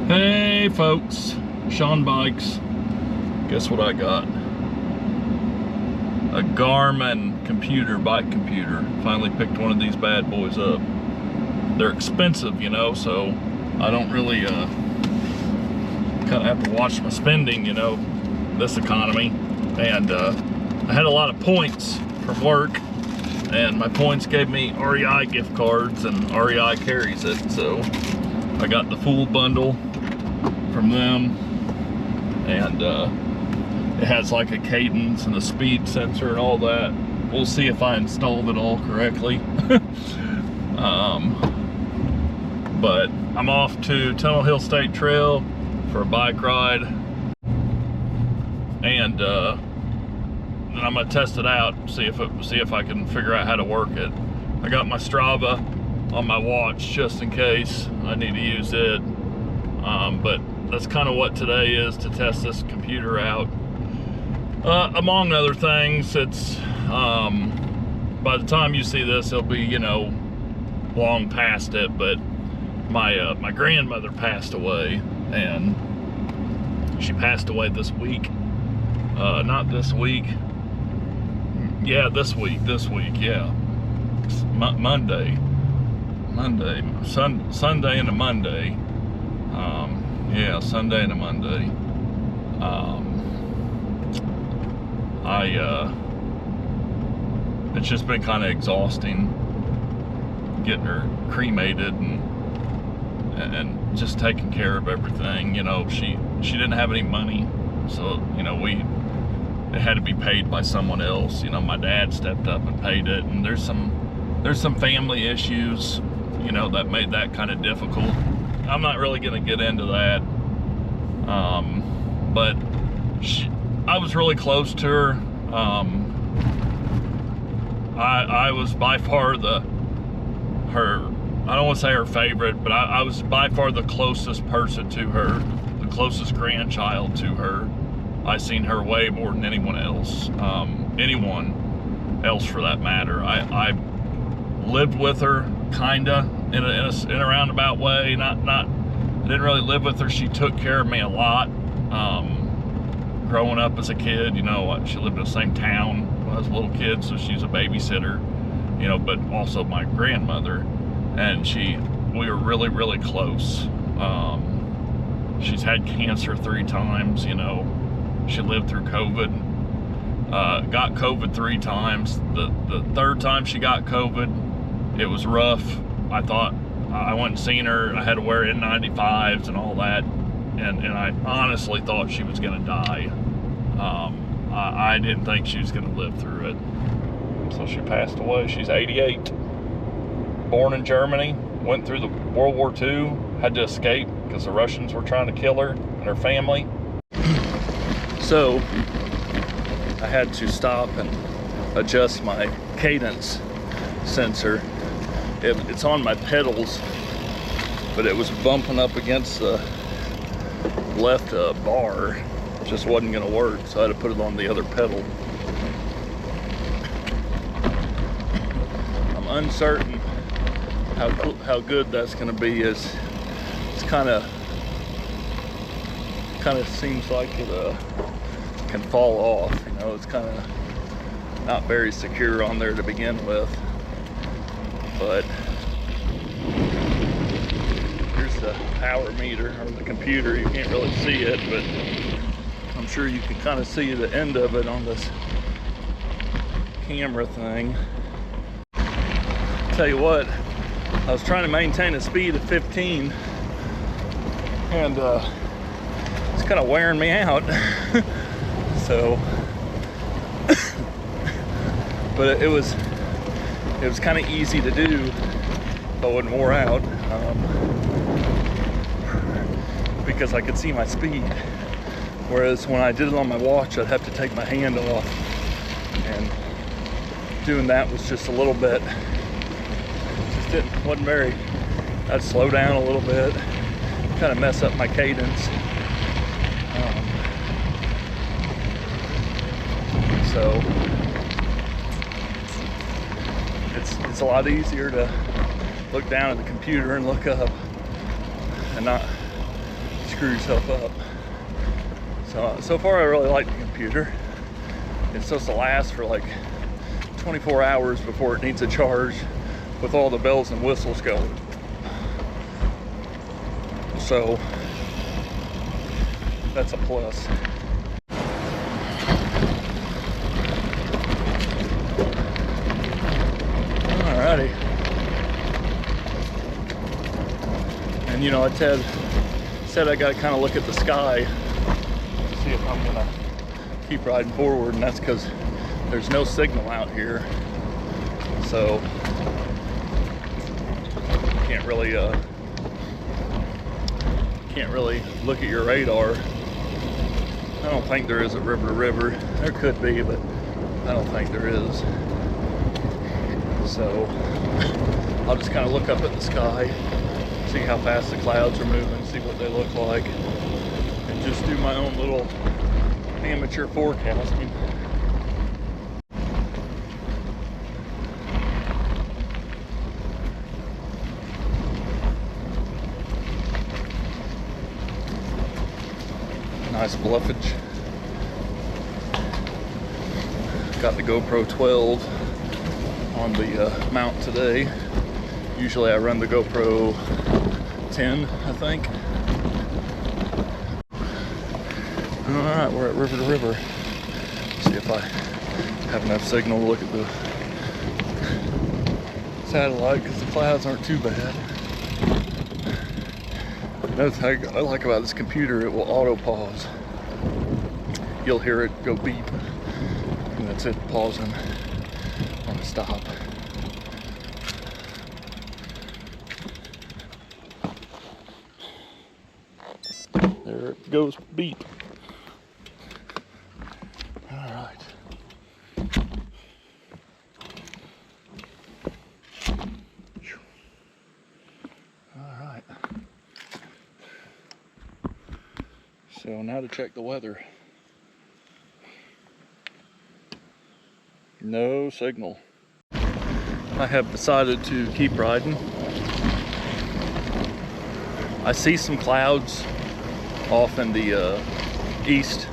Hey folks, Shawn Bikes. Guess what I got? A Garmin bike computer. Finally picked one of these bad boys up. They're expensive, you know, so I don't really kind of have to watch my spending, you know, this economy. And I had a lot of points from work, and my points gave me REI gift cards, and REI carries it, so I got the full bundle from them, and it has like a cadence and a speed sensor and all that. We'll see if I installed it all correctly. But I'm off to Tunnel Hill State Trail for a bike ride, and then I'm gonna test it out, see if I can figure out how to work it. I got my Strava on my watch just in case I need to use it, but that's kind of what today is, to test this computer out. Among other things, it's by the time you see this, it'll be, you know, long past it, but my grandmother passed away, and she passed away this week. Not this week. Yeah, this week, yeah. Monday, Sunday into Monday. Yeah, Sunday into Monday. It's just been kind of exhausting getting her cremated and just taking care of everything. You know, she didn't have any money, so, you know, it had to be paid by someone else. You know, my dad stepped up and paid it, and there's some family issues, you know, that made that kind of difficult. I'm not really gonna get into that, but I was really close to her. I was by far I don't want to say her favorite, but I was by far the closest person to her, the closest grandchild to her. I seen her way more than anyone else for that matter. I lived with her kinda in a roundabout way. I didn't really live with her. She took care of me a lot. Growing up as a kid, you know, she lived in the same town when I was a little kid, so she's a babysitter, you know, but also my grandmother, and we were really, really close. She's had cancer 3 times, you know. She lived through COVID, got COVID 3 times. The 3rd time she got COVID, it was rough. I thought, I went and seen her, I had to wear N95s and all that, and I honestly thought she was gonna die. I didn't think she was gonna live through it. So she passed away. She's 88, born in Germany, went through the World War II, had to escape because the Russians were trying to kill her and her family. So I had to stop and adjust my cadence sensor. It's on my pedals, but it was bumping up against the left bar. It just wasn't gonna work, so I had to put it on the other pedal. I'm uncertain how good that's gonna be. It's kind of seems like it can fall off, you know. It's kind of not very secure on there to begin with. But here's the power meter, or the computer. You can't really see it, but I'm sure you can kind of see the end of it on this camera thing. Tell you what, I was trying to maintain a speed of 15, and it's kind of wearing me out. So, but it was kind of easy to do if I wasn't wore out, because I could see my speed. Whereas when I did it on my watch, I'd have to take my hand off, and doing that was just a little bit, wasn't very, I'd slow down a little bit, kind of mess up my cadence. So it's a lot easier to look down at the computer and look up, and not screw yourself up. So far I really like the computer. It's supposed to last for like 24 hours before it needs a charge with all the bells and whistles going. So that's a plus. Alrighty. And you know, I said I gotta kind of look at the sky to see if I'm gonna keep riding forward, and that's because there's no signal out here. So can't really look at your radar. I don't think there is at river to river. There could be, but I don't think there is. So I'll just kind of look up at the sky, see how fast the clouds are moving, see what they look like, and just do my own little amateur forecasting. Nice bluffage. Got the GoPro 12 on the mount today. Usually I run the GoPro 10, I think. Alright, we're at river to river. See if I have enough signal to look at the satellite, because the clouds aren't too bad. Another thing I like about this computer, it will auto pause. You'll hear it go beep, and that's it pausing on a stop. There it goes, beep. All right. All right. So now to check the weather. No signal. I have decided to keep riding. I see some clouds off in the east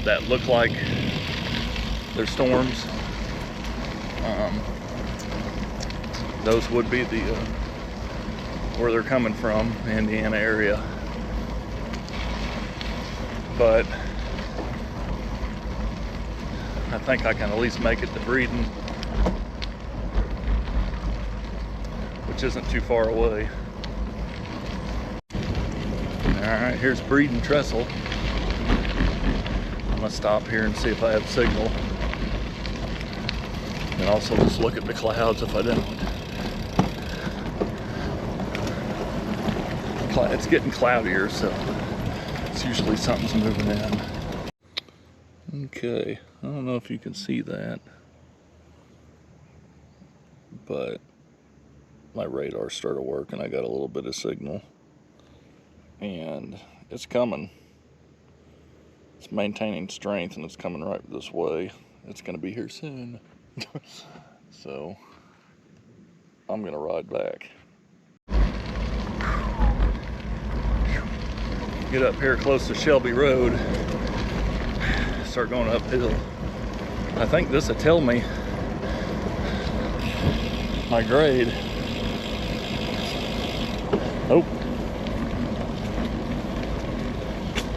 that look like they're storms. Those would be the where they're coming from, Indiana area. But I think I can at least make it to Breeden, which isn't too far away. Alright, here's Breeden Trestle. I'm gonna stop here and see if I have signal. And also just look at the clouds if I don't. It's getting cloudier, so it's usually something's moving in. Okay, I don't know if you can see that, but my radar started working. I got a little bit of signal, and it's coming. It's maintaining strength, and it's coming right this way. It's going to be here soon. So I'm going to ride back. Get up here close to Shelby Road, start going uphill. I think this will tell me my grade. Oh.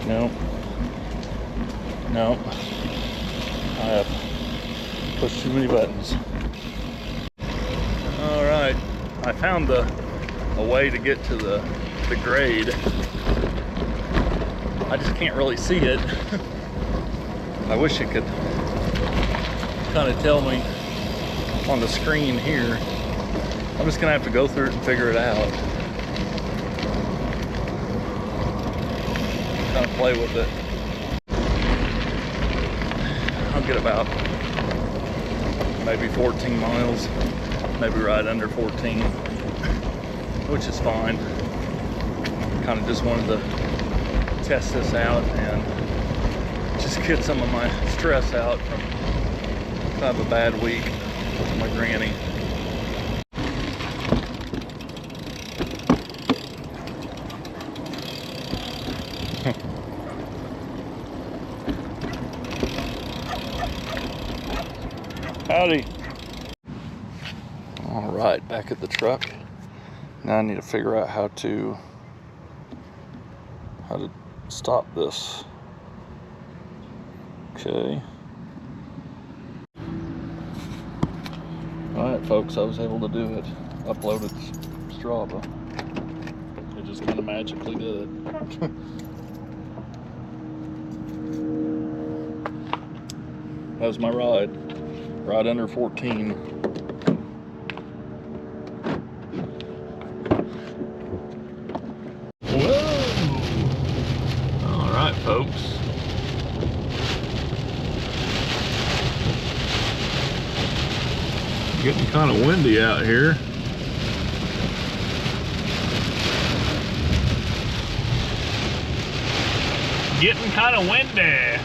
No. No. I have pushed too many buttons. Alright. I found a way to get to the grade. I just can't really see it. I wish it could kind of tell me on the screen here. I'm just gonna have to go through it and figure it out. Kind of play with it. I'll get about maybe 14 miles, maybe right under 14, which is fine. Kind of just wanted to test this out and just get some of my stress out from kind of a bad week with my granny. Howdy. All right, back at the truck. Now I need to figure out how to stop this. Okay. All right, folks, I was able to do it. Uploaded Strava. It just kind of magically did it. That was my ride. Right under 14. Whoa! All right, folks. Getting kind of windy out here. Getting kind of windy.